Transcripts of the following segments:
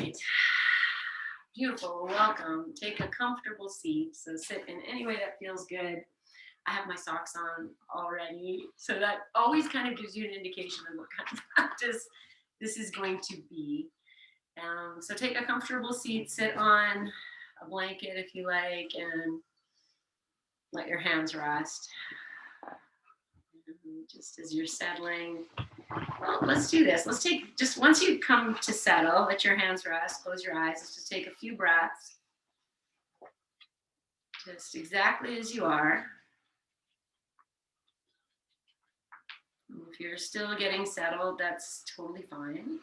right. Beautiful. Welcome. Take a comfortable seat. So sit in any way that feels good. I have my socks on already. So that always kind of gives you an indication of what kind of practice this is going to be. So take a comfortable seat, sit on a blanket if you like, and let your hands rest. Just as you're settling. Well, let's do this. Let's take, just once you come to settle, let your hands rest, close your eyes. Let's just take a few breaths. Just exactly as you are. If you're still getting settled, that's totally fine.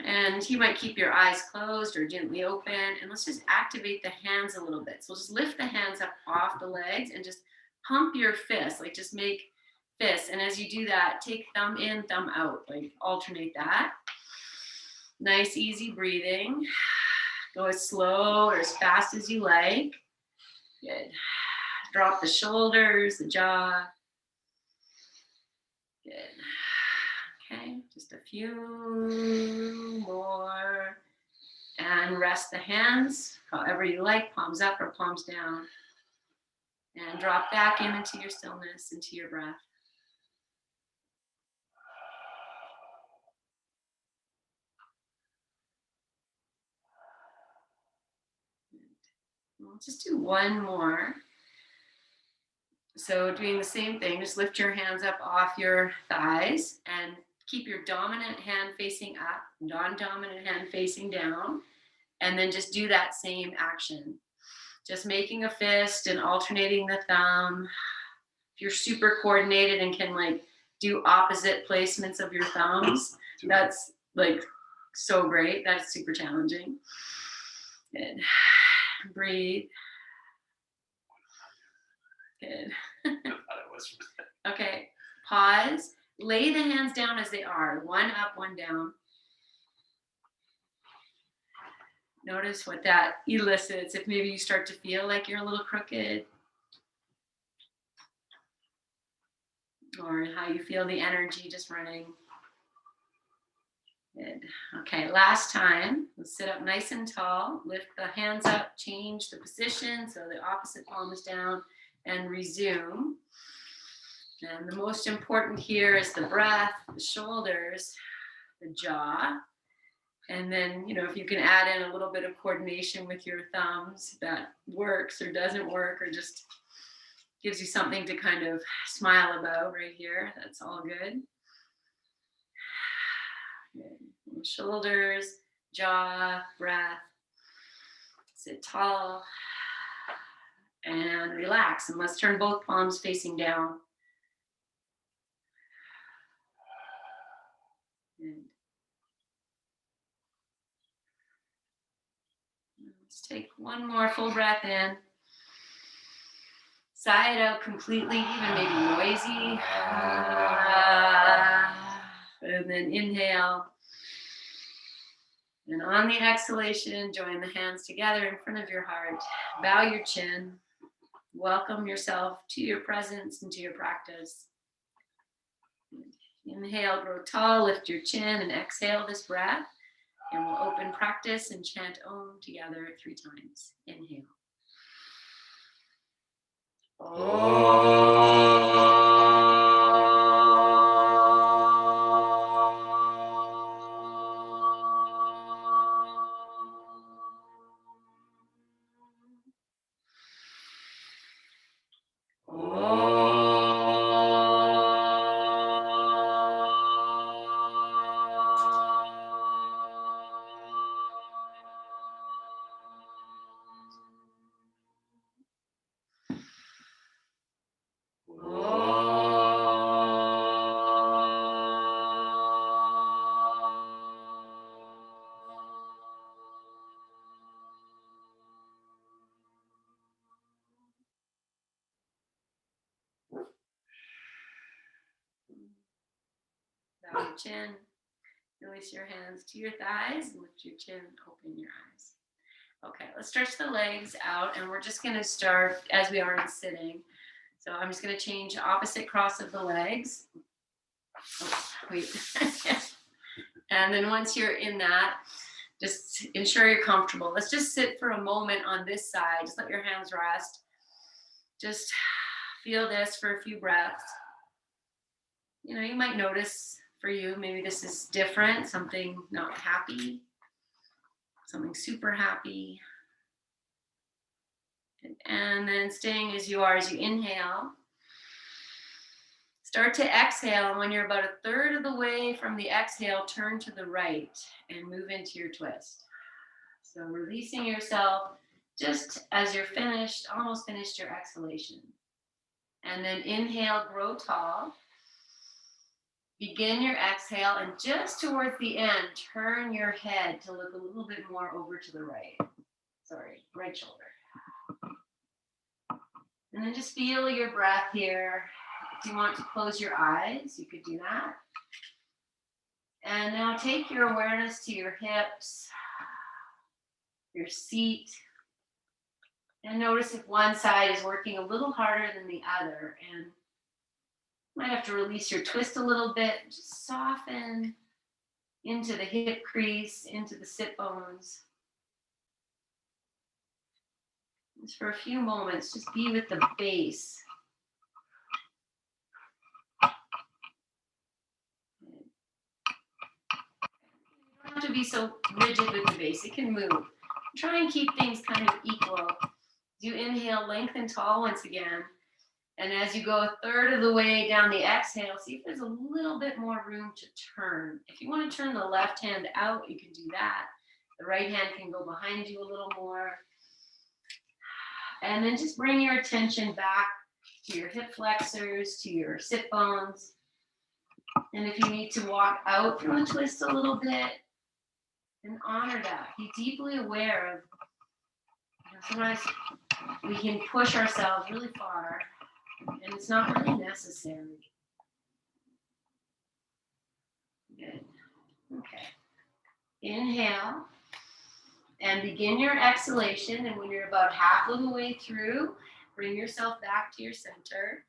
And you might keep your eyes closed or gently open. And let's just activate the hands a little bit. So just lift the hands up off the legs and just pump your fists, like just make fists. And as you do that, take thumb in, thumb out, like alternate that. Nice, easy breathing. Go as slow or as fast as you like. Good. Drop the shoulders, the jaw. Good. Okay, just a few more. And rest the hands, however you like, palms up or palms down. And drop back into your stillness, into your breath. We'll just do one more. So doing the same thing, just lift your hands up off your thighs and keep your dominant hand facing up, non-dominant hand facing down, and then just do that same action. Just making a fist and alternating the thumb. If you're super coordinated and can like do opposite placements of your thumbs, that's like so great. That's super challenging. Good. Breathe. Good. Okay, pause. Lay the hands down as they are. One up, one down. Notice what that elicits. If maybe you start to feel like you're a little crooked, or how you feel the energy just running. Good. Okay, last time. Let's sit up nice and tall. Lift the hands up, change the position so the opposite palm is down, and resume. And the most important here is the breath, the shoulders, the jaw. And then, you know, if you can add in a little bit of coordination with your thumbs, that works or doesn't work, or just gives you something to kind of smile about right here. That's all good. Good. Shoulders, jaw, breath. Sit tall and relax. And let's turn both palms facing down. Good. Let's take one more full breath in. Sigh it out completely, even maybe noisy. And then inhale. And on the exhalation, join the hands together in front of your heart. Bow your chin. Welcome yourself to your presence and to your practice. Inhale, grow tall, lift your chin, and exhale this breath. And we'll open practice and chant Om together 3 times. Inhale. Bow your chin, release your hands to your thighs, lift your chin, open your eyes. Okay, let's stretch the legs out, and we're just going to start as we are in sitting. So I'm just going to change opposite cross of the legs. Oh, wait. And then once you're in that, just ensure you're comfortable. Let's just sit for a moment on this side. Just let your hands rest. Just feel this for a few breaths. You know, you might notice for you, maybe this is different, something not happy, something super happy. And then staying as you are as you inhale. Start to exhale, and when you're about a third of the way from the exhale, turn to the right and move into your twist. So releasing yourself just as you're finished, almost finished your exhalation. And then inhale, grow tall. Begin your exhale, and just towards the end, turn your head to look a little bit more over to the right. Sorry, right shoulder. And then just feel your breath here. If you want to close your eyes, you could do that. And now take your awareness to your hips, your seat, and notice if one side is working a little harder than the other. And you might have to release your twist a little bit. Just soften into the hip crease, into the sit bones. Just for a few moments, just be with the base. You don't have to be so rigid with the base. It can move. Try and keep things kind of equal. As you inhale, lengthen tall once again. And as you go a third of the way down the exhale, see if there's a little bit more room to turn. If you want to turn the left hand out, you can do that. The right hand can go behind you a little more. And then just bring your attention back to your hip flexors, to your sit bones. And if you need to walk out from the twist a little bit, then honor that. Be deeply aware of, sometimes we can push ourselves really far, and it's not really necessary. Good. Okay. Inhale. And begin your exhalation, and when you're about half of the way through, bring yourself back to your center.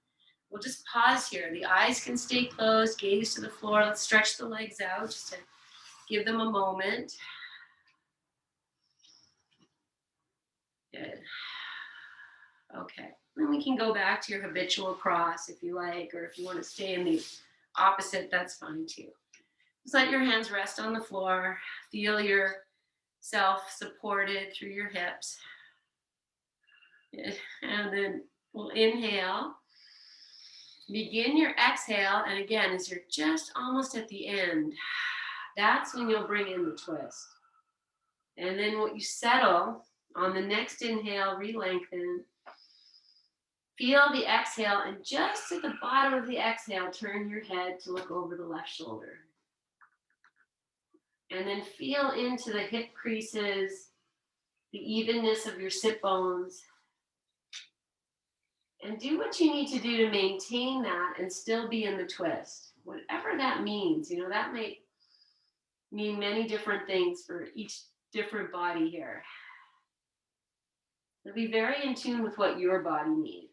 We'll just pause here. The eyes can stay closed, gaze to the floor. Let's stretch the legs out just to give them a moment. Good. Okay. Then we can go back to your habitual cross if you like, or if you want to stay in the opposite, that's fine too. Just let your hands rest on the floor. Feel your self-supported through your hips. And then we'll inhale. Begin your exhale, and again, as you're just almost at the end, that's when you'll bring in the twist. And then what you settle on the next inhale, re-lengthen. Feel the exhale, and just at the bottom of the exhale, turn your head to look over the left shoulder. And then feel into the hip creases, the evenness of your sit bones. And do what you need to do to maintain that and still be in the twist. Whatever that means, that might mean many different things for each different body here. So be very in tune with what your body needs.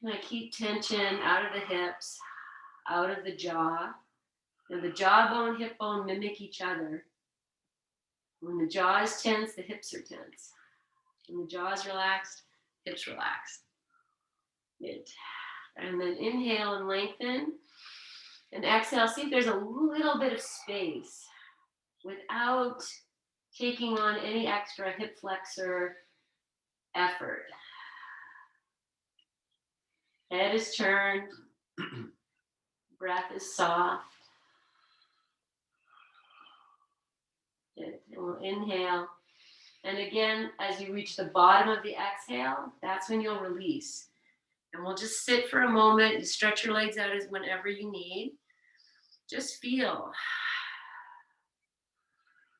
And I keep tension out of the hips, out of the jaw. And the jawbone, hip bone mimic each other. When the jaw is tense, the hips are tense. When the jaw is relaxed, hips relax. Good. And then inhale and lengthen. And exhale, see if there's a little bit of space without taking on any extra hip flexor effort. Head is turned. Breath is soft. And we'll inhale. And again, as you reach the bottom of the exhale, that's when you'll release. And we'll just sit for a moment. You stretch your legs out as whenever you need. Just feel.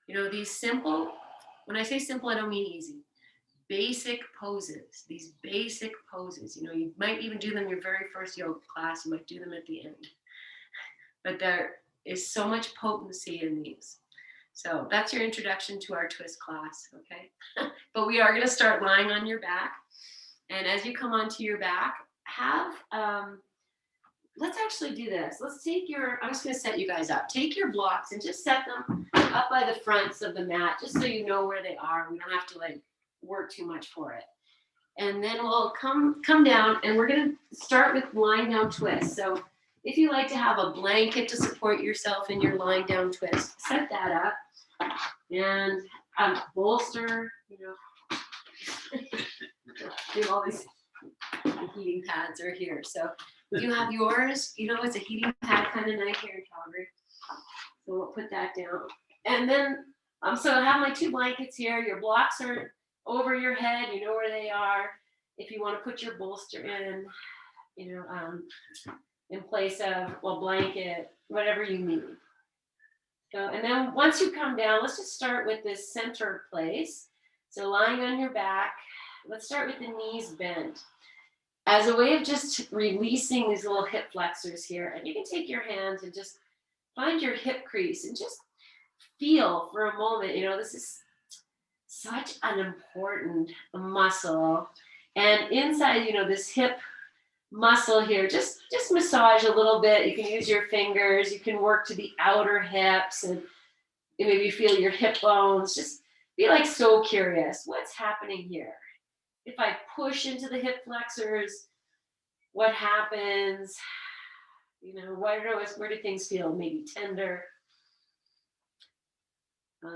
These simple, when I say simple, I don't mean easy. Basic poses, these basic poses. You might even do them in your very first yoga class. You might do them at the end. But there is so much potency in these. So that's your introduction to our twist class, okay? But we are going to start lying on your back. And as you come onto your back, have let's actually do this. Let's take I'm just going to set you guys up. Take your blocks and just set them up by the fronts of the mat, just so you know where they are. We don't have to like work too much for it. And then we'll come down, and we're going to start with lying down twist. So if you like to have a blanket to support yourself in your lying down twist, set that up. And bolster, do all these heating pads are here. So you have yours, it's a heating pad kind of night here in Calgary. So we'll put that down. And then, so I have my 2 blankets here. Your blocks are over your head, you know where they are. If you want to put your bolster in, in place of, blanket, whatever you need. So, and then once you come down, let's just start with this center place. So lying on your back, let's start with the knees bent. As a way of just releasing these little hip flexors here. And you can take your hands and just find your hip crease and just feel for a moment, this is such an important muscle. And inside, this hip muscle here, just massage a little bit. You can use your fingers. You can work to the outer hips and maybe feel your hip bones. Just be like so curious. What's happening here? If I push into the hip flexors, what happens? Where do things feel? Maybe tender. I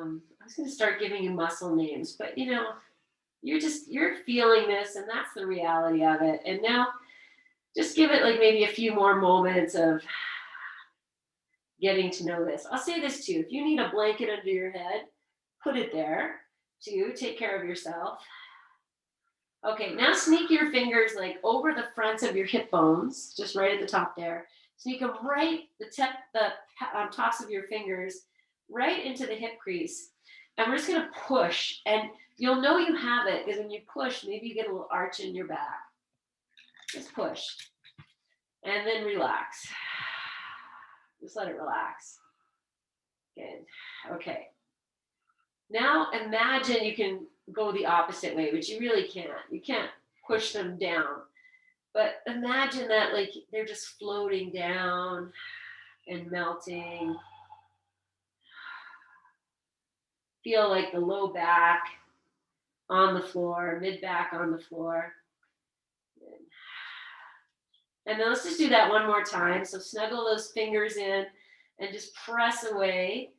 was going to start giving you muscle names, but you're feeling this, and that's the reality of it. And now just give it like maybe a few more moments of getting to know this. I'll say this too. If you need a blanket under your head, put it there to take care of yourself. Okay, now sneak your fingers like over the fronts of your hip bones, just right at the top there. Sneak them right, the tops of your fingers, right into the hip crease. And we're just going to push. And you'll know you have it because when you push, maybe you get a little arch in your back. Just push. And then relax. Just let it relax. Good. Okay. Now imagine you can go the opposite way, which you really can't. You can't push them down. But imagine that like they're just floating down and melting. Feel like the low back on the floor, mid back on the floor. And then let's just do that one more time. So snuggle those fingers in and just press away.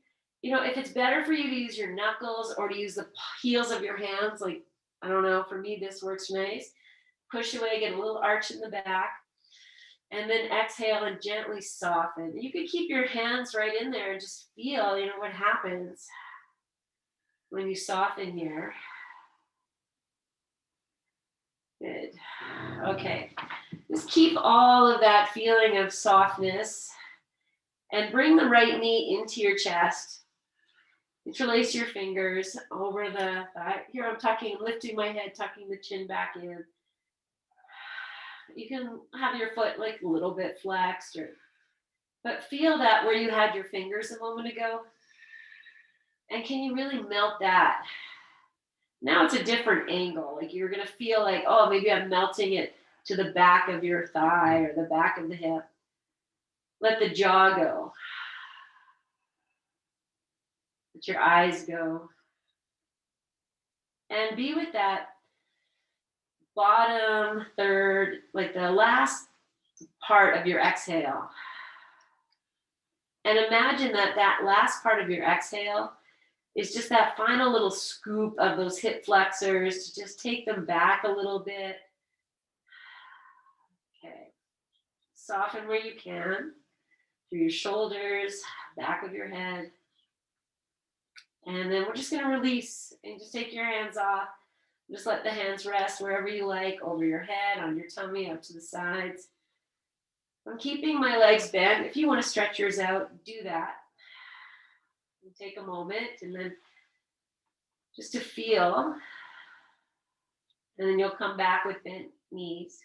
If it's better for you to use your knuckles or to use the heels of your hands, like, I don't know, for me, this works nice. Push away, get a little arch in the back. And then exhale and gently soften. You can keep your hands right in there and just feel, what happens when you soften here. Good. Okay. Just keep all of that feeling of softness and bring the right knee into your chest. Interlace your fingers over the thigh. Here I'm lifting my head, tucking the chin back in. You can have your foot like a little bit flexed, but feel that where you had your fingers a moment ago. And can you really melt that? Now it's a different angle. Like you're going to feel like, oh, maybe I'm melting it to the back of your thigh or the back of the hip. Let the jaw go. Let your eyes go. And be with that bottom third, like the last part of your exhale. And imagine that last part of your exhale is just that final little scoop of those hip flexors to just take them back a little bit. Okay. Soften where you can through your shoulders, back of your head. And then we're just going to release and just take your hands off. Just let the hands rest wherever you like, over your head, on your tummy, up to the sides. I'm keeping my legs bent. If you want to stretch yours out, do that. And take a moment and then just to feel. And then you'll come back with bent knees.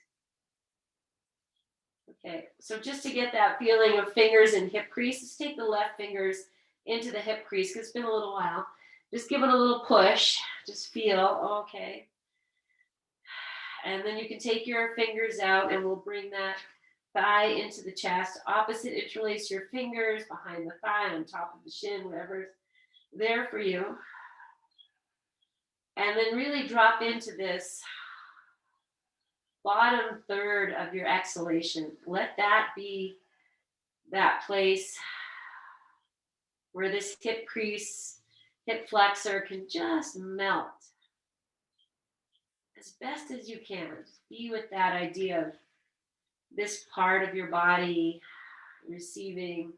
Okay, so just to get that feeling of fingers in hip crease, just take the left fingers into the hip crease because it's been a little while. Just give it a little push. Just feel, okay. And then you can take your fingers out and we'll bring that thigh into the chest. Opposite, interlace your fingers behind the thigh, on top of the shin, whatever's there for you. And then really drop into this bottom third of your exhalation. Let that be that place where this hip crease, hip flexor can just melt as best as you can. Be with that idea of this part of your body receiving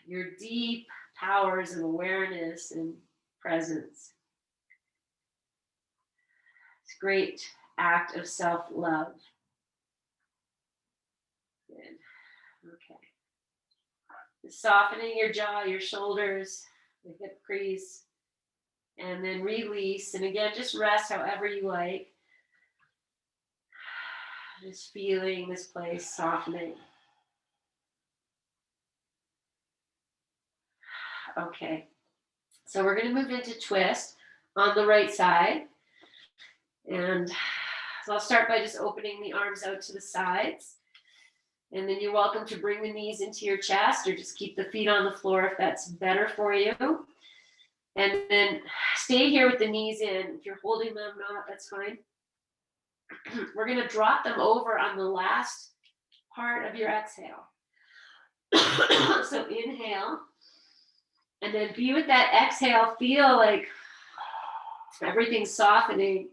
your deep powers of awareness and presence. It's a great act of self-love. Good. Okay. Softening your jaw, your shoulders, the hip crease, and then release. And again, just rest however you like. Just feeling this place softening. Okay. So we're going to move into twist on the right side. And so I'll start by just opening the arms out to the sides. And then you're welcome to bring the knees into your chest or just keep the feet on the floor if that's better for you. And then stay here with the knees in. If you're holding them, not, that's fine. We're going to drop them over on the last part of your exhale. So inhale. And then be with that exhale. Feel like everything's softening.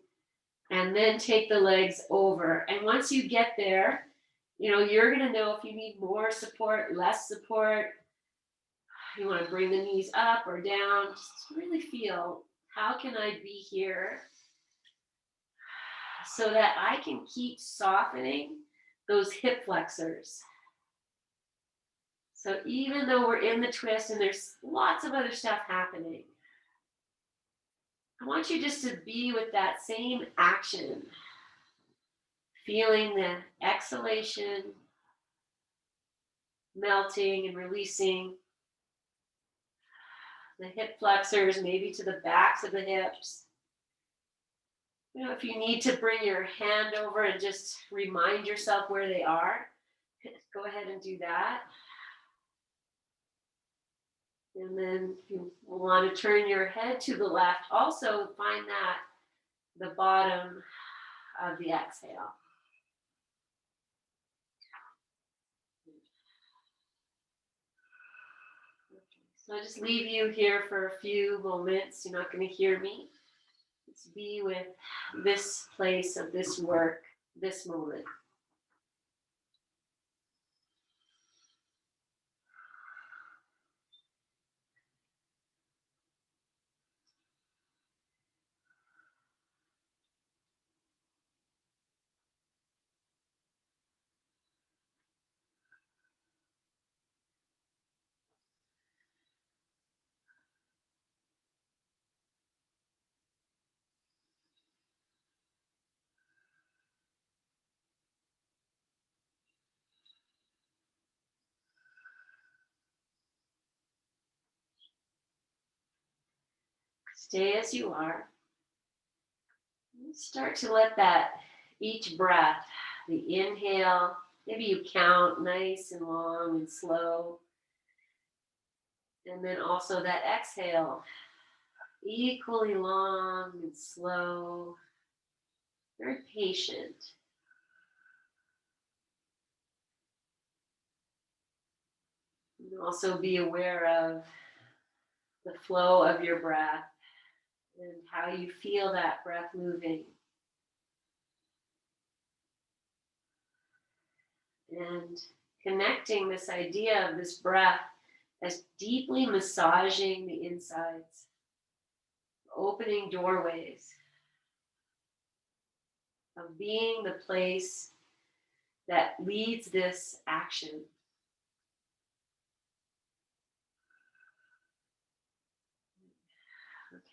And then take the legs over. And once you get there, you know, you're going to know if you need more support, less support. You want to bring the knees up or down. Just really feel, how can I be here so that I can keep softening those hip flexors? So even though we're in the twist and there's lots of other stuff happening, I want you just to be with that same action. Feeling the exhalation, melting and releasing the hip flexors, maybe to the backs of the hips. You know, if you need to bring your hand over and just remind yourself where they are, go ahead and do that. And then if you want to turn your head to the left, also find that the bottom of the exhale. So I'll just leave you here for a few moments. You're not going to hear me. Just be with this place of this work, this moment. Stay as you are. Start to let that, each breath, the inhale, maybe you count nice and long and slow. And then also that exhale, equally long and slow, very patient. And also be aware of the flow of your breath and how you feel that breath moving. And connecting this idea of this breath as deeply massaging the insides, opening doorways, of being the place that leads this action.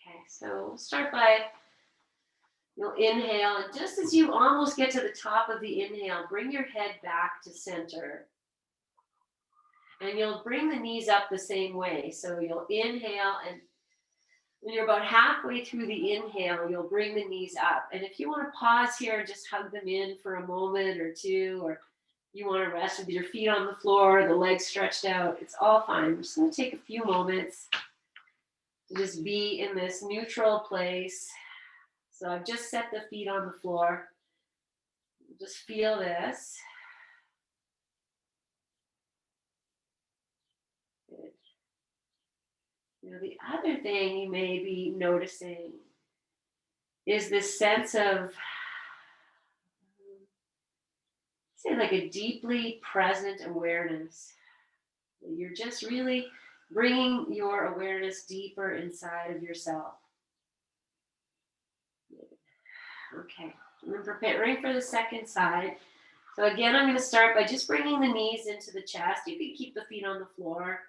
Okay, so we'll start by, you'll inhale, and just as you almost get to the top of the inhale, bring your head back to center. And you'll bring the knees up the same way. So you'll inhale and When you're about halfway through the inhale, you'll bring the knees up. And if you want to pause here, just hug them in for a moment or two, or you want to rest with your feet on the floor, the legs stretched out, it's all fine. I'm just going to take a few moments to just be in this neutral place. So I've just set the feet on the floor. Just feel this. Good. You know, the other thing you may be noticing is this sense of, say, like a deeply present awareness. You're just really bringing your awareness deeper inside of yourself. Okay, I'm preparing for the second side. So again, I'm going to start by just bringing the knees into the chest. You can keep the feet on the floor,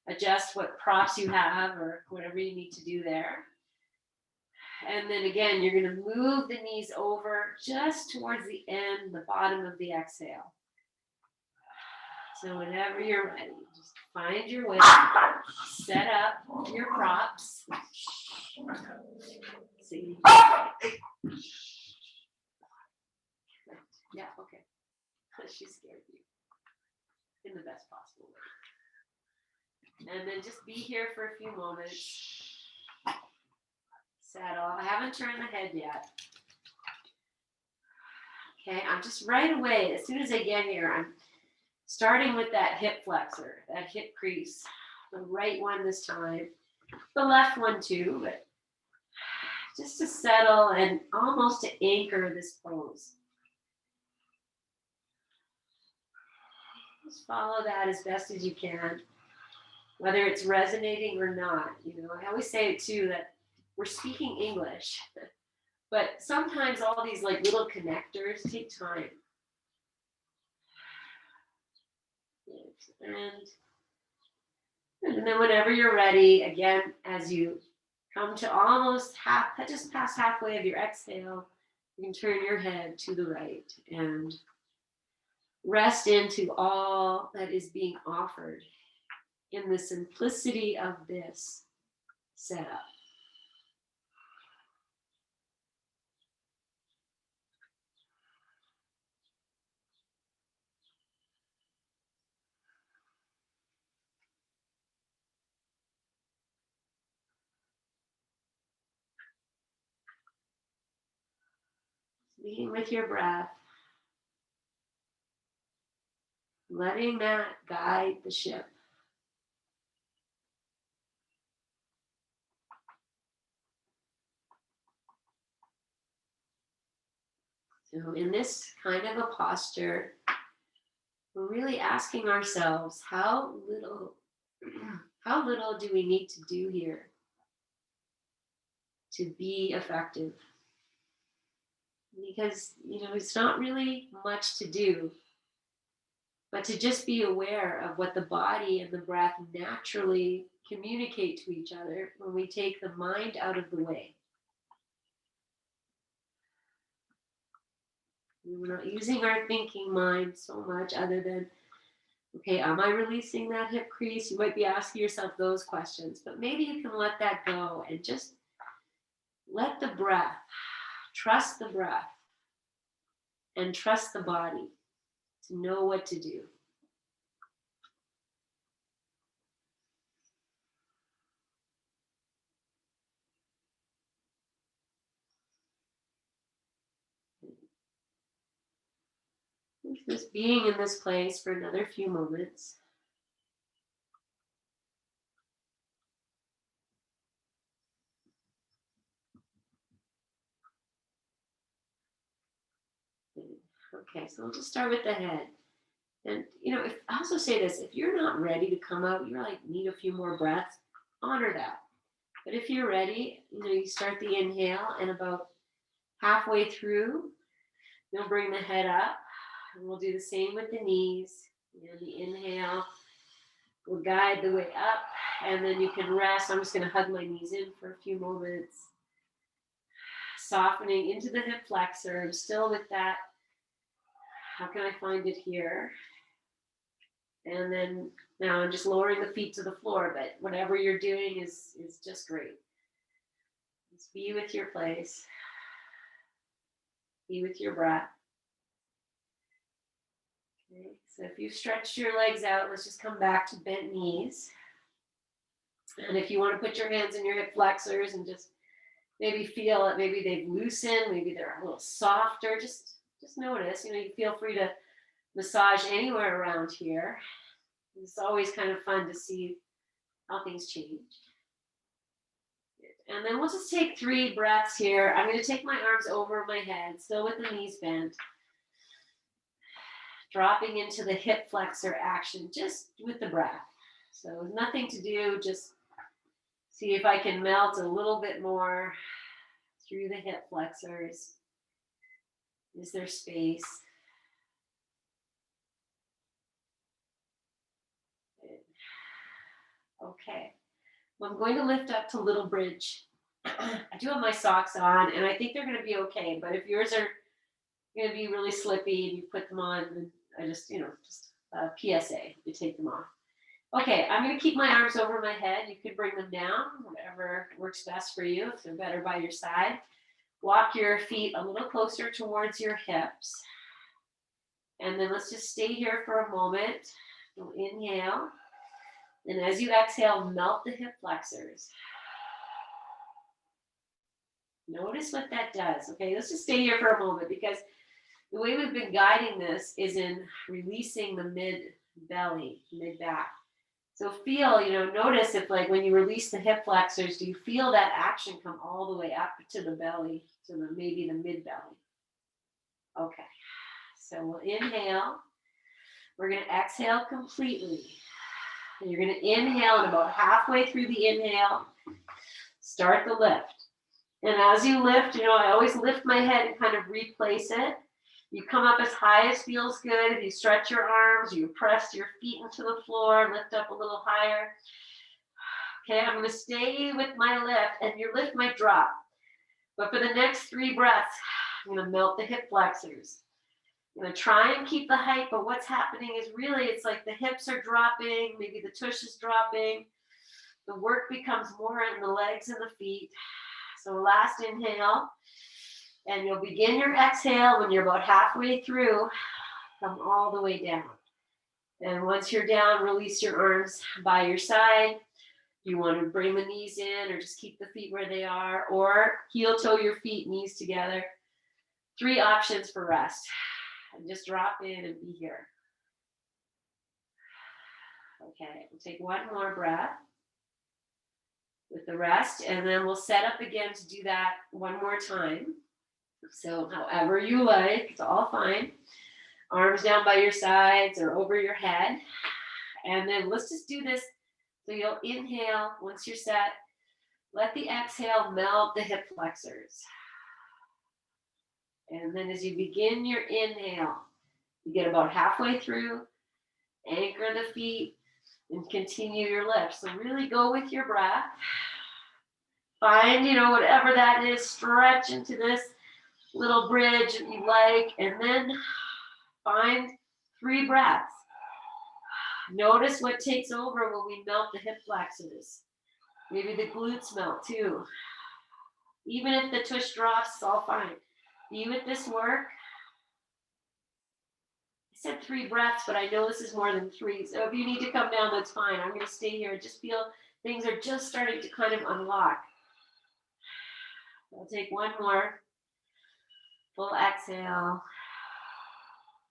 adjust what props you have or whatever you need to do there. And then again, you're going to move the knees over just towards the end, the bottom of the exhale. So whenever you're ready, just find your way, set up your props. See? Yeah, okay. She scared you in the best possible way. And then just be here for a few moments. Settle. I haven't turned the head yet. Okay, I'm just right away, as soon as I get here, I'm starting with that hip flexor, that hip crease. The right one this time. The left one too, but just to settle and almost to anchor this pose. Just follow that as best as you can, whether it's resonating or not. You know, I always say it too, that we're speaking English, but sometimes all these like little connectors take time. And then whenever you're ready, again, as you come to almost just past halfway of your exhale, you can turn your head to the right and rest into all that is being offered in the simplicity of this setup. Being with your breath, letting that guide the ship. So in this kind of a posture, we're really asking ourselves, how little do we need to do here to be effective? Because, you know, it's not really much to do, but to just be aware of what the body and the breath naturally communicate to each other when we take the mind out of the way. We're not using our thinking mind so much other than, okay, am I releasing that hip crease? You might be asking yourself those questions, but maybe you can let that go and just let the breath, trust the breath, and trust the body to know what to do. Just being in this place for another few moments. Okay, so we'll just start with the head. And, you know, I also say this, if you're not ready to come out, you're like, need a few more breaths, honor that. But if you're ready, you know, you start the inhale and about halfway through, you'll bring the head up. And we'll do the same with the knees. You know, the inhale will guide the way up, and then you can rest. I'm just going to hug my knees in for a few moments. Softening into the hip flexor. I'm still with that. How can I find it here? And then now I'm just lowering the feet to the floor, but whatever you're doing is just great. Just be with your place. Be with your breath. Okay, so if you've stretched your legs out, let's just come back to bent knees. And if you want to put your hands in your hip flexors and just maybe feel it, maybe they've loosened, maybe they're a little softer, just notice, you feel free to massage anywhere around here. It's always kind of fun to see how things change. And then we'll just take 3 breaths here. I'm going to take my arms over my head, still with the knees bent. Dropping into the hip flexor action, just with the breath. So nothing to do, just see if I can melt a little bit more through the hip flexors. Is there space? Okay. Well, I'm going to lift up to little bridge. I do have my socks on, and I think they're going to be okay. But if yours are going to be really slippy and you put them on, then I just PSA, you take them off. Okay, I'm going to keep my arms over my head. You could bring them down, whatever works best for you, if they're better by your side. Walk your feet a little closer towards your hips. And then let's just stay here for a moment. We'll inhale. And as you exhale, melt the hip flexors. Notice what that does. Okay, let's just stay here for a moment, because the way we've been guiding this is in releasing the mid-belly, mid-back. So feel, notice if, like, when you release the hip flexors, do you feel that action come all the way up to the belly, to maybe the mid-belly? Okay, so we'll inhale. We're going to exhale completely. And you're going to inhale, and about halfway through the inhale, start the lift. And as you lift, I always lift my head and kind of replace it. You come up as high as feels good. If you stretch your arms, you press your feet into the floor, lift up a little higher. Okay, I'm going to stay with my lift, and your lift might drop. But for the next 3 breaths, I'm going to melt the hip flexors. I'm going to try and keep the height, but what's happening is really it's like the hips are dropping, maybe the tush is dropping. The work becomes more in the legs and the feet. So last inhale. And you'll begin your exhale when you're about halfway through. Come all the way down. And once you're down, release your arms by your side. You want to bring the knees in, or just keep the feet where they are, or heel toe your feet, knees together. 3 options for rest. And just drop in and be here. Okay, we'll take one more breath with the rest, and then we'll set up again to do that one more time. So however you like, it's all fine. Arms down by your sides or over your head. And then let's just do this. So you'll inhale once you're set. Let the exhale melt the hip flexors. And then as you begin your inhale, you get about halfway through, anchor the feet, and continue your lift. So really go with your breath. Find, whatever that is, stretch into this little bridge if you like, and then find 3 breaths. Notice what takes over when we melt the hip flexors. Maybe the glutes melt too. Even if the tush drops, it's all fine. Be with this work. I said 3 breaths, but I know this is more than 3. So if you need to come down, that's fine. I'm going to stay here. Just feel things are just starting to kind of unlock. I'll take one more. Full exhale,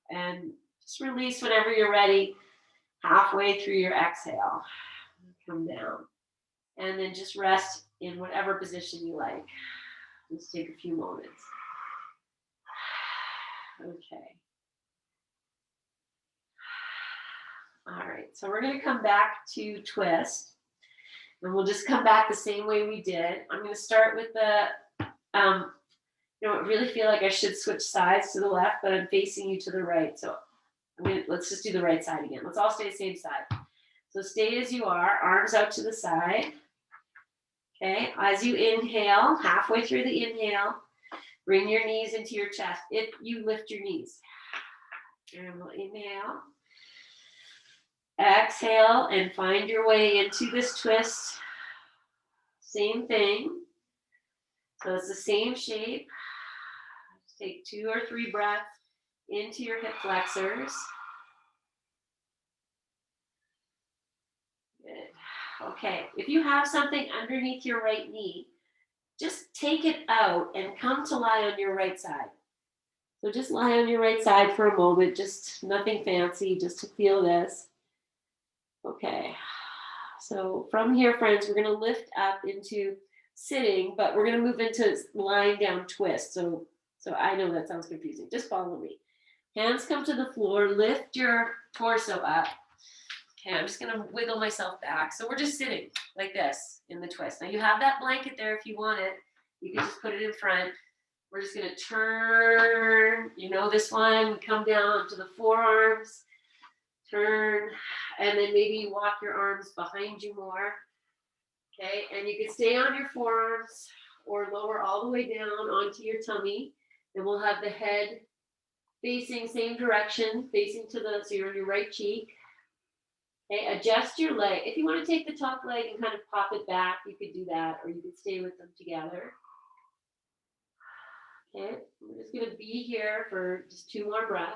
and just release whenever you're ready, halfway through your exhale. Come down, and then just rest in whatever position you like. Let's take a few moments. Okay. All right, so we're going to come back to twist, and we'll just come back the same way we did. I'm going to start with the I really feel like I should switch sides to the left, but I'm facing you to the right. So let's just do the right side again. Let's all stay the same side. So stay as you are, arms out to the side. Okay, as you inhale, halfway through the inhale, bring your knees into your chest if you lift your knees. And we'll inhale. Exhale and find your way into this twist. Same thing. So it's the same shape. Take 2 or 3 breaths into your hip flexors. Good. Okay, if you have something underneath your right knee, just take it out and come to lie on your right side. So just lie on your right side for a moment, just nothing fancy, just to feel this. Okay, so from here, friends, we're gonna lift up into sitting, but we're gonna move into lying down twist. So I know that sounds confusing, just follow me. Hands come to the floor, lift your torso up. Okay, I'm just gonna wiggle myself back. So we're just sitting like this in the twist. Now you have that blanket there if you want it. You can just put it in front. We're just gonna turn, you know this one, come down to the forearms, turn, and then maybe you walk your arms behind you more. Okay, and you can stay on your forearms or lower all the way down onto your tummy. And we'll have the head facing same direction, facing to the, so you're on your right cheek. Okay, adjust your leg. If you want to take the top leg and kind of pop it back, you could do that, or you could stay with them together. Okay, we're just going to be here for just 2 more breaths.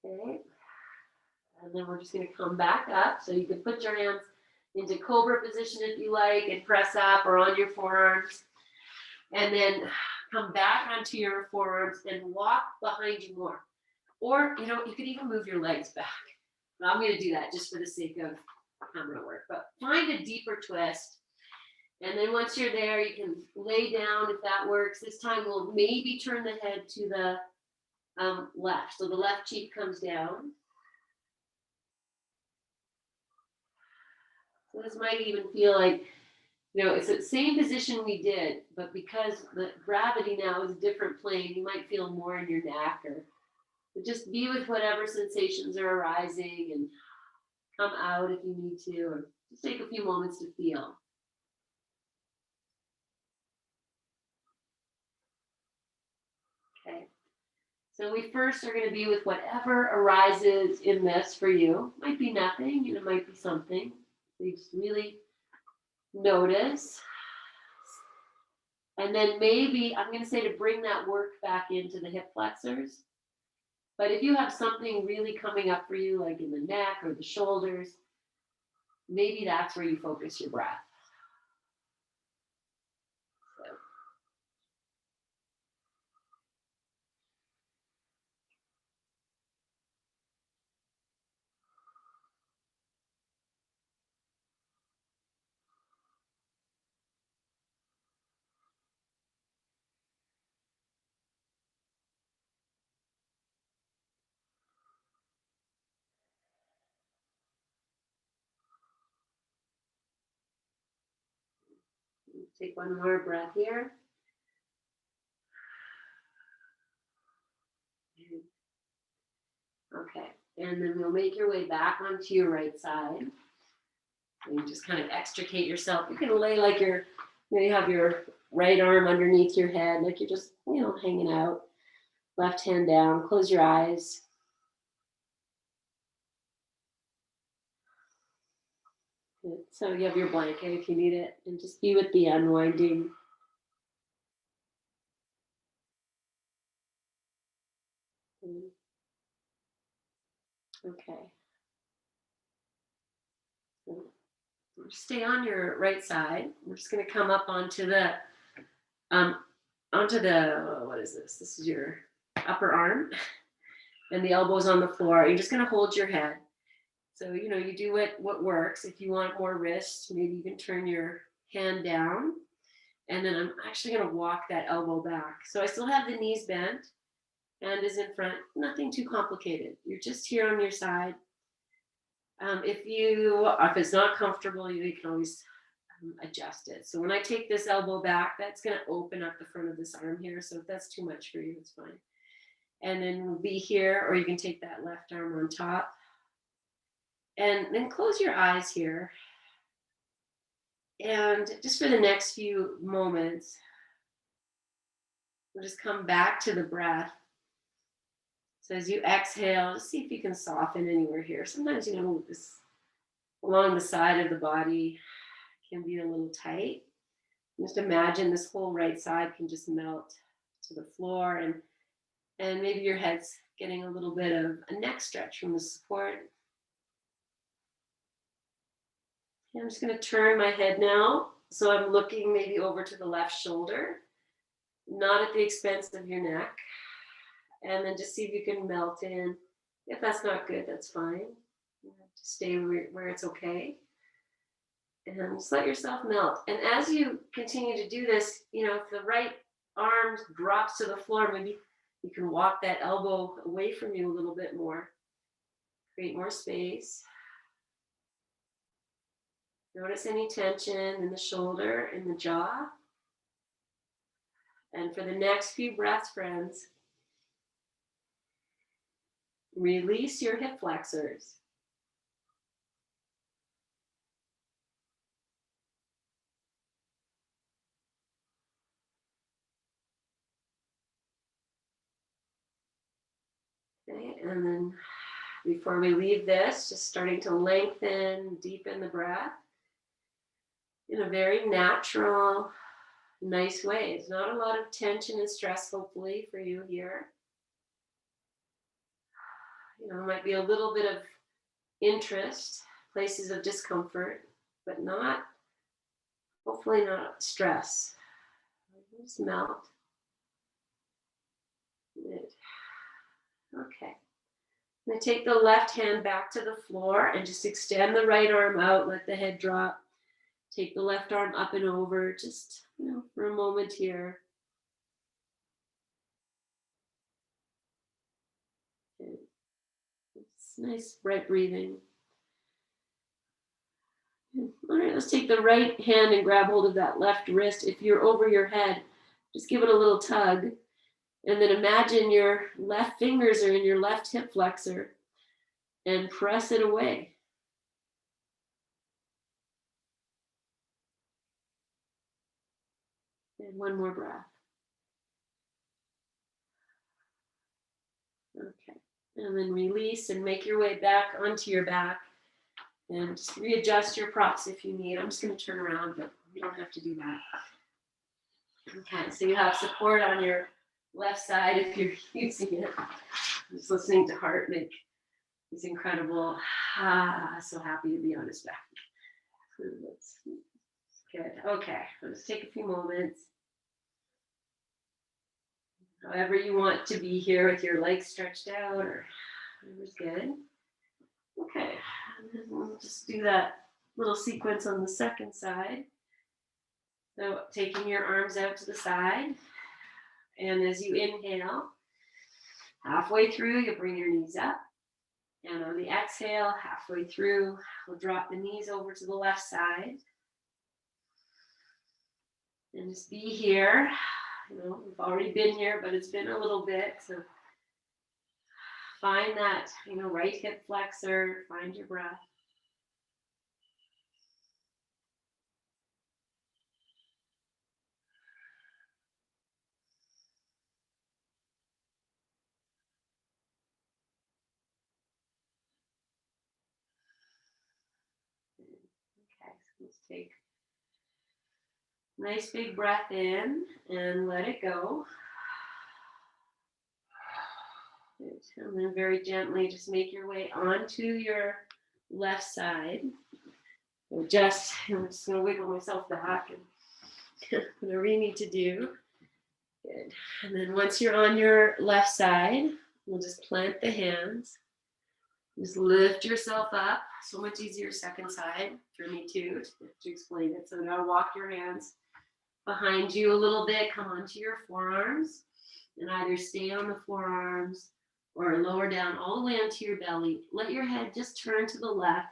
Okay, and then we're just going to come back up. So you can put your hands into cobra position if you like, and press up or on your forearms. And then come back onto your forearms and walk behind you more. Or, you know, you could even move your legs back. I'm going to do that just for the sake of camera work. But find a deeper twist. And then once you're there, you can lay down if that works. This time we'll maybe turn the head to the left. So the left cheek comes down. So this might even feel like, you know, it's the same position we did, but because the gravity now is a different plane, you might feel more in your neck, or just be with whatever sensations are arising and come out if you need to, or just take a few moments to feel. Okay. So we first are going to be with whatever arises in this for you. Might be nothing, you know, might be something. So you just really notice. And then maybe I'm going to say to bring that work back into the hip flexors. But if you have something really coming up for you, like in the neck or the shoulders, maybe that's where you focus your breath. So. Take one more breath here. Okay, and then we'll make your way back onto your right side. And you just kind of extricate yourself. You can lay like you're, you know, you have your right arm underneath your head, like you're just, you know, hanging out. Left hand down, close your eyes. Good. So you have your blanket if you need it, and just be with the unwinding. Okay. Stay on your right side. We're just going to come up onto the, what is this? This is your upper arm, and the elbows on the floor. You're just going to hold your head. So, you know, you do what works. If you want more wrist, maybe you can turn your hand down. And then I'm actually going to walk that elbow back. So I still have the knees bent, hand is in front, nothing too complicated. You're just here on your side. If it's not comfortable, you can always adjust it. So when I take this elbow back, that's going to open up the front of this arm here. So if that's too much for you, it's fine. And then we'll be here, or you can take that left arm on top. And then close your eyes here. And just for the next few moments, we'll just come back to the breath. So as you exhale, just see if you can soften anywhere here. Sometimes, you know, this along the side of the body can be a little tight. Just imagine this whole right side can just melt to the floor, and maybe your head's getting a little bit of a neck stretch from the support. And I'm just going to turn my head now. So I'm looking maybe over to the left shoulder, not at the expense of your neck. And then just see if you can melt in. If that's not good, that's fine. You have to stay where it's okay. And just let yourself melt. And as you continue to do this, if the right arm drops to the floor, maybe you can walk that elbow away from you a little bit more. Create more space. Notice any tension in the shoulder, in the jaw. And for the next few breaths, friends, release your hip flexors. Okay, and then before we leave this, just starting to lengthen, deepen the breath in a very natural, nice way. It's not a lot of tension and stress, hopefully, for you here. There might be a little bit of interest, places of discomfort, but hopefully not stress. Just melt. Good. Okay. I'm going to take the left hand back to the floor and just extend the right arm out, let the head drop. Take the left arm up and over, just, for a moment here. Okay. It's nice, right breathing. All right, let's take the right hand and grab hold of that left wrist. If you're over your head, just give it a little tug. And then imagine your left fingers are in your left hip flexor and press it away. And one more breath. Okay. And then release and make your way back onto your back. And just readjust your props if you need. I'm just going to turn around, but you don't have to do that. Okay, so you have support on your left side if you're using it. I'm just listening to Heart make these incredible, so happy to be on his back. That's good. Okay, let's take a few moments. However you want to be here with your legs stretched out or whatever's good. Okay, and then we'll just do that little sequence on the second side. So taking your arms out to the side, and as you inhale, halfway through, you'll bring your knees up. And on the exhale, halfway through, we'll drop the knees over to the left side. And just be here. We've already been here, but it's been a little bit. So find that, right hip flexor, find your breath. Okay, so let's take a nice big breath in and let it go. Good. And then very gently just make your way onto your left side. So I'm just going to wiggle myself back and whatever you need to do. Good. And then once you're on your left side, we'll just plant the hands. Just lift yourself up. So much easier second side for me too, to explain it. So now walk your hands behind you a little bit. Come onto your forearms and either stay on the forearms or lower down all the way onto your belly. Let your head just turn to the left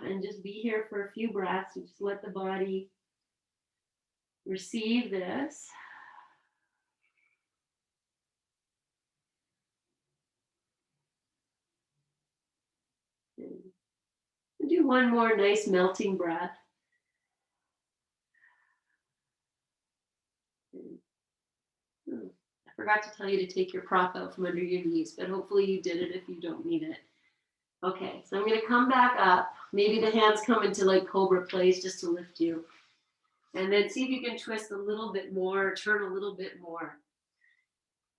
and just be here for a few breaths and just let the body receive this. And do one more nice melting breath. I forgot to tell you to take your prop out from under your knees, but hopefully you did it if you don't need it. Okay, so I'm going to come back up. Maybe the hands come into like cobra place just to lift you. And then see if you can twist a little bit more, turn a little bit more.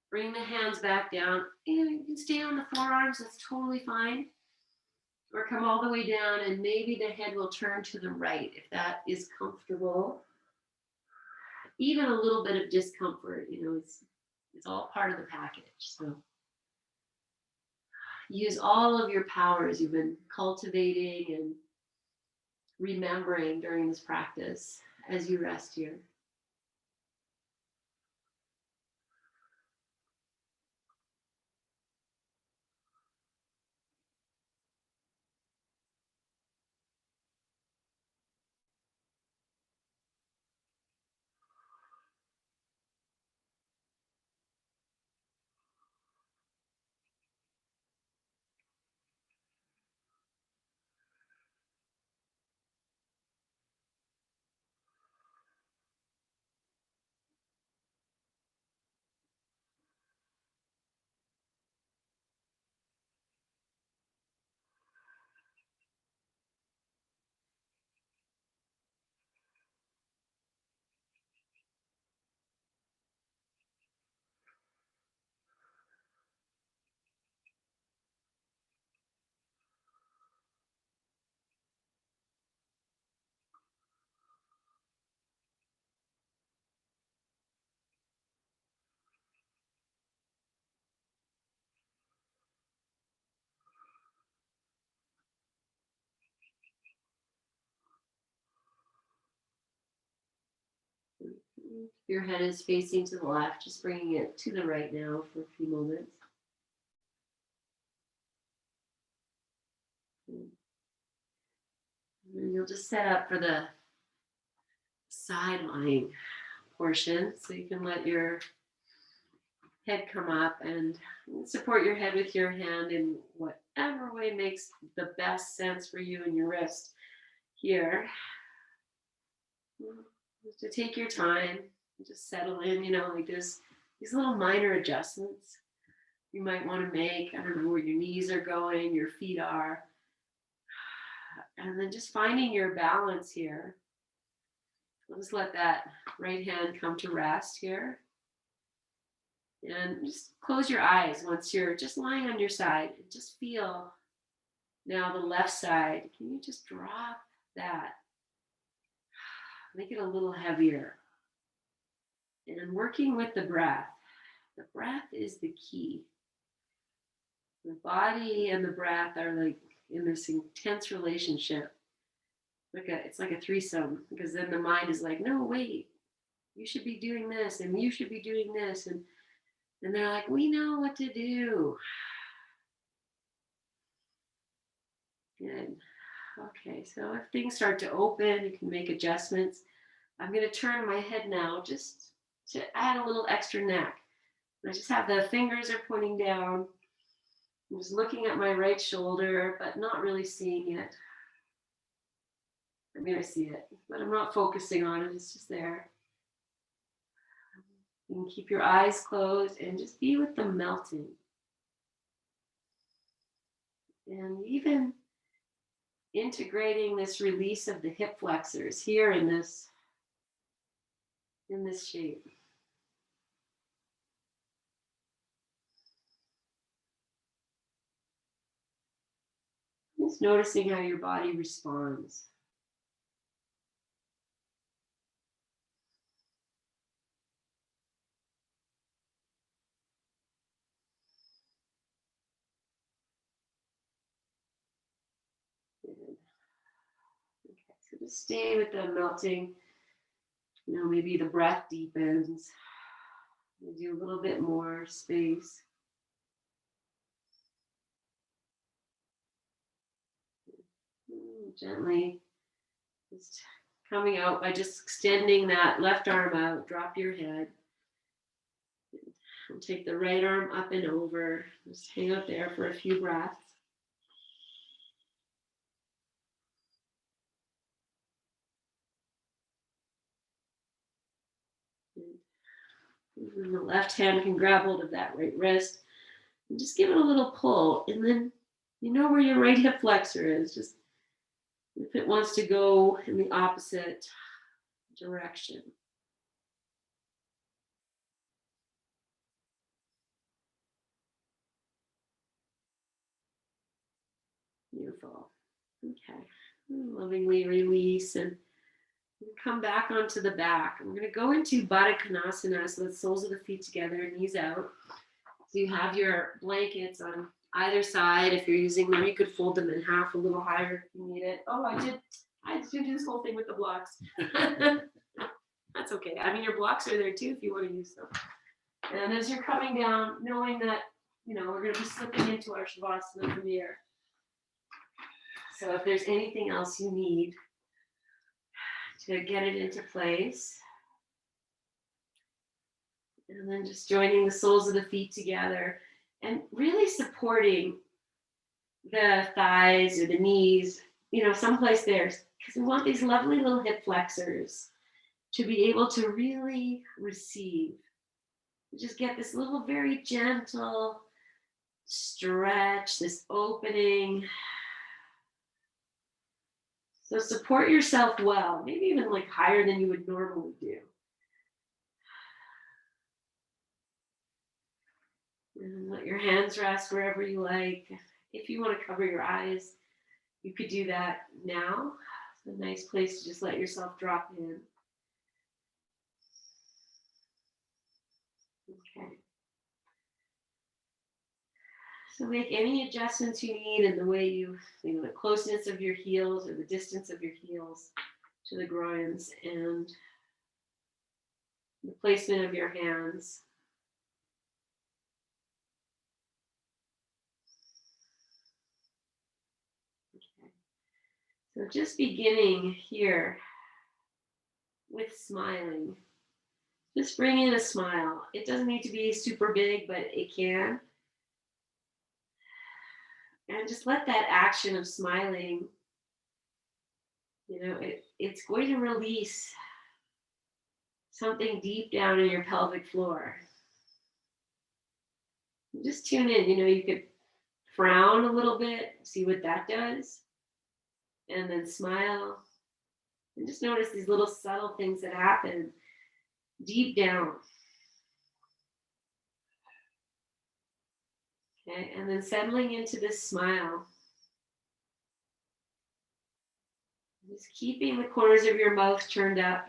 Bring the hands back down. And you can stay on the forearms, that's totally fine. Or come all the way down, and maybe the head will turn to the right if that is comfortable. Even a little bit of discomfort, it's all part of the package. So use all of your powers you've been cultivating and remembering during this practice as you rest here. Your head is facing to the left, just bringing it to the right now for a few moments. And you'll just set up for the side lying portion, so you can let your head come up and support your head with your hand in whatever way makes the best sense for you and your wrist here. Just to take your time, just settle in, like there's these little minor adjustments you might want to make. I don't know where your knees are going, your feet are. And then just finding your balance here. I'll just let that right hand come to rest here. And just close your eyes once you're just lying on your side. And just feel now the left side. Can you just drop that? Make it a little heavier. And working with the breath. The breath is the key. The body and the breath are like in this intense relationship. It's like a threesome, because then the mind is like, no, wait, you should be doing this and you should be doing this. And they're like, we know what to do. Good. Okay, so if things start to open, you can make adjustments. I'm going to turn my head now just to add a little extra neck. I just have the fingers are pointing down. I'm just looking at my right shoulder, but not really seeing it. I mean, I see it, but I'm not focusing on it. It's just there. You can keep your eyes closed and just be with the melting. And even integrating this release of the hip flexors here in this shape. Just noticing how your body responds. Okay, so just stay with the melting. Maybe the breath deepens. Do a little bit more space. Gently just coming out by just extending that left arm out. Drop your head. And take the right arm up and over. Just hang out there for a few breaths. And the left hand can grab hold of that right wrist and just give it a little pull. And then You know where your right hip flexor is, just if it wants to go in the opposite direction. Beautiful. Okay. Lovingly release and come back onto the back. I'm going to go into Baddha Konasana, so the soles of the feet together, knees out. So you have your blankets on either side. If you're using them, you could fold them in half a little higher if you need it. Oh, I did do this whole thing with the blocks. That's okay. I mean, your blocks are there too if you want to use them. And as you're coming down, knowing that, we're going to be slipping into our Shavasana from here. So if there's anything else you need to get it into place, and then just joining the soles of the feet together and really supporting the thighs or the knees, someplace there, because we want these lovely little hip flexors to be able to really receive. Just get this little very gentle stretch, this opening. So support yourself well, maybe even like higher than you would normally do. And let your hands rest wherever you like. If you want to cover your eyes, you could do that now. It's a nice place to just let yourself drop in. Okay. So make any adjustments you need in the way the closeness of your heels or the distance of your heels to the groins and the placement of your hands. Okay. So just beginning here with smiling. Just bring in a smile. It doesn't need to be super big, but it can. And just let that action of smiling, it's going to release something deep down in your pelvic floor. Just tune in. You could frown a little bit, see what that does, and then smile. And just notice these little subtle things that happen deep down. Okay, and then settling into this smile. Just keeping the corners of your mouth turned up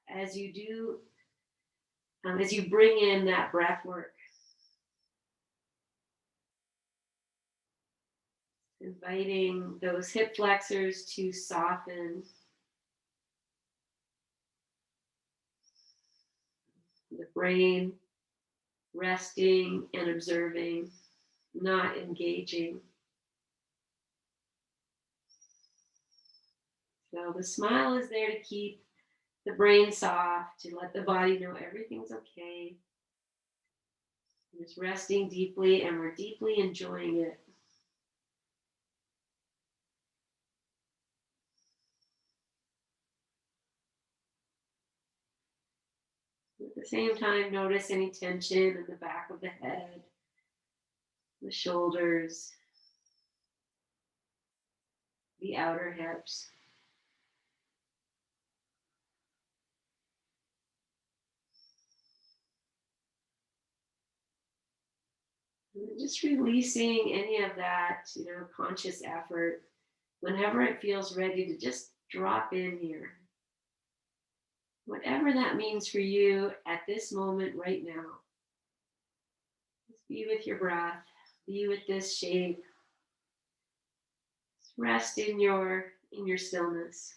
as you do, as you bring in that breath work. Inviting those hip flexors to soften. The brain resting and observing, not engaging. So the smile is there to keep the brain soft, to let the body know everything's okay. Just resting deeply, and we're deeply enjoying it. At the same time, notice any tension in the back of the head, the shoulders, the outer hips. And just releasing any of that, conscious effort whenever it feels ready to just drop in here. Whatever that means for you at this moment right now. Just be with your breath, be with this shape. Just rest in your stillness.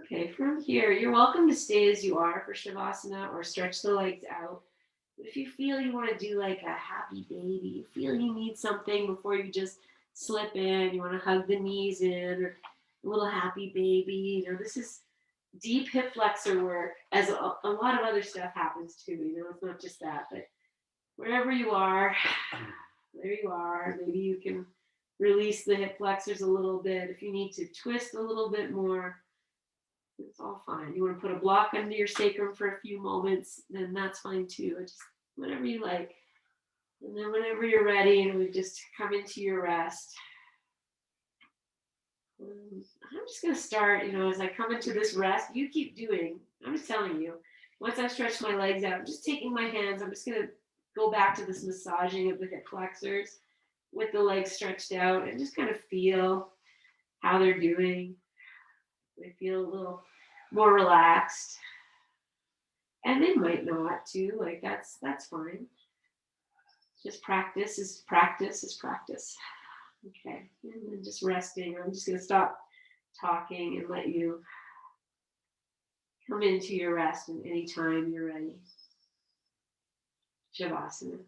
Okay, from here, you're welcome to stay as you are for Shavasana or stretch the legs out. If you feel you want to do like a happy baby, you feel you need something before you just slip in, you want to hug the knees in, or a little happy baby, this is deep hip flexor work, as a lot of other stuff happens too, it's not just that, but wherever you are, there you are. Maybe you can release the hip flexors a little bit. If you need to twist a little bit more, it's all fine. You want to put a block under your sacrum for a few moments, then that's fine too. Just whatever you like. And then whenever you're ready, we just come into your rest. I'm just going to start, as I come into this rest, you keep doing. I'm just telling you, once I've stretched my legs out, I'm just taking my hands. I'm just going to go back to this massaging of the hip flexors with the legs stretched out and just kind of feel how they're doing. They feel a little more relaxed. And they might not too. Like that's fine. Just practice is practice is practice. Okay. And then just resting. I'm just going to stop talking and let you come into your rest and anytime you're ready. Shavasana.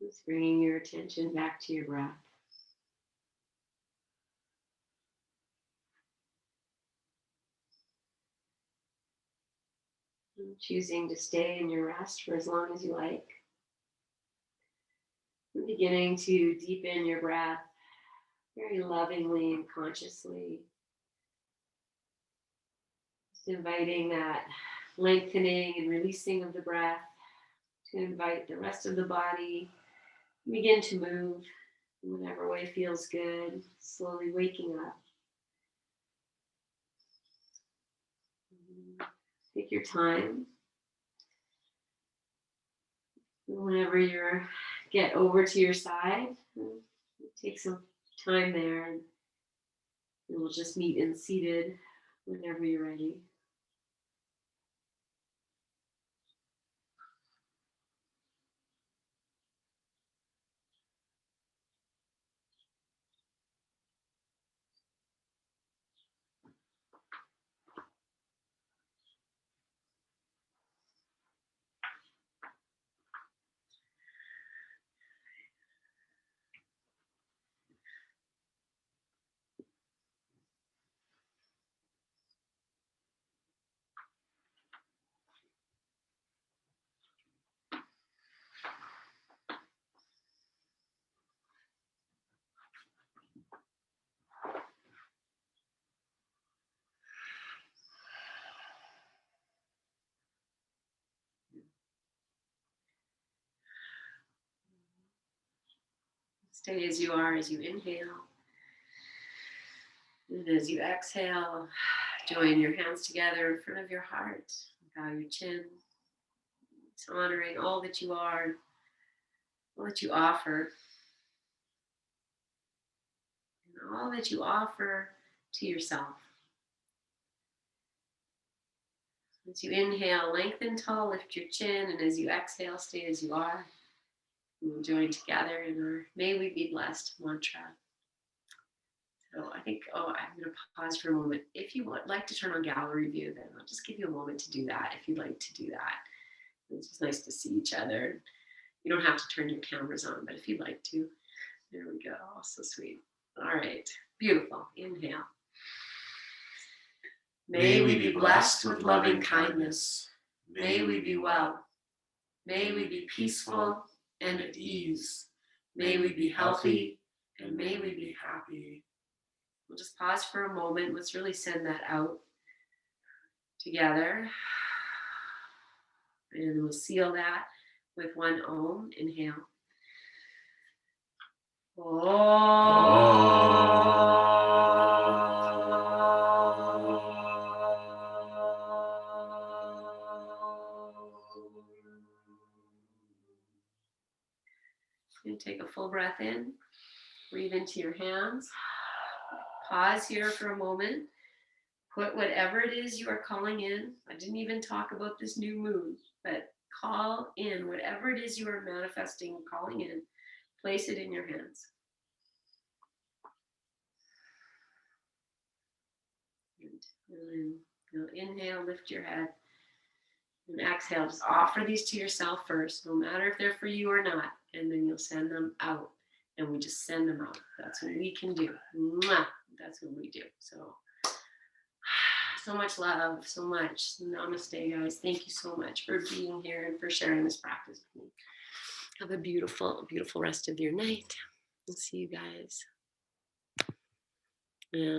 Just bringing your attention back to your breath. And choosing to stay in your rest for as long as you like. And beginning to deepen your breath very lovingly and consciously. Just inviting that lengthening and releasing of the breath to invite the rest of the body. Begin to move in whatever way feels good, slowly waking up. Take your time. Whenever you get over to your side, take some time there, and we'll just meet in seated whenever you're ready. Stay as you are as you inhale. And as you exhale, join your hands together in front of your heart. Bow your chin. It's honoring all that you are, all that you offer, and all that you offer to yourself. As you inhale, lengthen tall, lift your chin, and as you exhale, stay as you are. We'll join together in our May We Be Blessed mantra. So I think, I'm going to pause for a moment. If you would like to turn on gallery view, then I'll just give you a moment to do that if you'd like to do that. It's just nice to see each other. You don't have to turn your cameras on, but if you'd like to, there we go. So sweet. All right. Beautiful. Inhale. May we be blessed with loving kindness. May we be well. May we be peaceful and at ease. May we be healthy and may we be happy. We'll just pause for a moment. Let's really send that out together. And we'll seal that with one Om. Inhale. And take a full breath in. Breathe into your hands. Pause here for a moment. Put whatever it is you are calling in. I didn't even talk about this new moon, but call in whatever it is you are manifesting, calling in. Place it in your hands. And you'll inhale, lift your head. And exhale, just offer these to yourself first, no matter if they're for you or not. And then you'll send them out. And we just send them out. That's what we can do. Mwah! That's what we do. So much love, so much. Namaste, guys. Thank you so much for being here and for sharing this practice with me. Have a beautiful, beautiful rest of your night. We'll see you guys